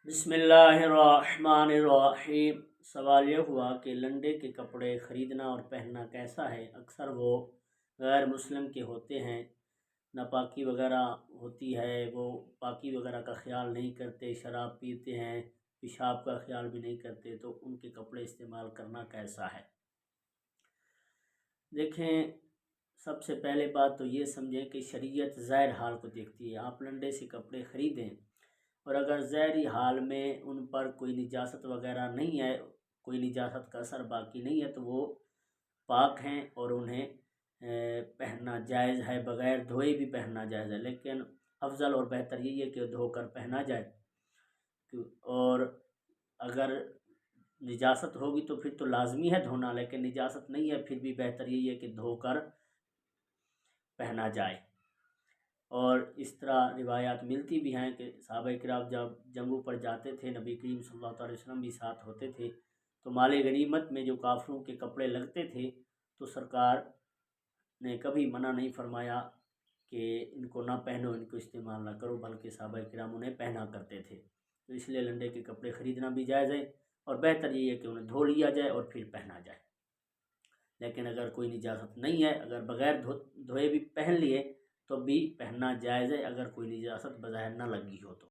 بسم اللہ الرحمن الرحیم۔ سوال یہ ہوا کہ لنڈے کے کپڑے خریدنا اور پہننا کیسا ہے؟ اکثر وہ غیر مسلم کے ہوتے ہیں، ناپاکی وغیرہ ہوتی ہے، وہ پاکی وغیرہ کا خیال نہیں کرتے، شراب پیتے ہیں، پیشاب کا خیال بھی نہیں کرتے، تو ان کے کپڑے استعمال کرنا کیسا ہے؟ دیکھیں، سب سے پہلے بات تو یہ سمجھیں کہ شریعت ظاہر حال کو دیکھتی ہے۔ آپ لنڈے سے کپڑے خریدیں اور اگر ظاہری حال میں ان پر کوئی نجاست وغیرہ نہیں ہے، کوئی نجاست کا اثر باقی نہیں ہے، تو وہ پاک ہیں اور انہیں پہننا جائز ہے، بغیر دھوئے بھی پہننا جائز ہے، لیکن افضل اور بہتر یہ ہے کہ دھو کر پہنا جائے۔ اور اگر نجاست ہوگی تو پھر تو لازمی ہے دھونا، لیکن نجاست نہیں ہے پھر بھی بہتر یہی ہے کہ دھو کر پہنا جائے۔ اور اس طرح روایات ملتی بھی ہیں کہ صحابہ کرام جب جنگوں پر جاتے تھے، نبی کریم صلی اللہ علیہ وسلم بھی ساتھ ہوتے تھے، تو مال غنیمت میں جو کافروں کے کپڑے لگتے تھے تو سرکار نے کبھی منع نہیں فرمایا کہ ان کو نہ پہنو، ان کو استعمال نہ کرو، بلکہ صحابہ کرام انہیں پہنا کرتے تھے۔ تو اس لیے لنڈے کے کپڑے خریدنا بھی جائز ہے، اور بہتر یہ ہے کہ انہیں دھو لیا جائے اور پھر پہنا جائے۔ لیکن اگر کوئی نجاست نہیں ہے، اگر بغیر دھوئے بھی پہن لیے تو بھی پہننا جائز ہے، اگر کوئی نجاست بظاہر نہ لگی ہو تو۔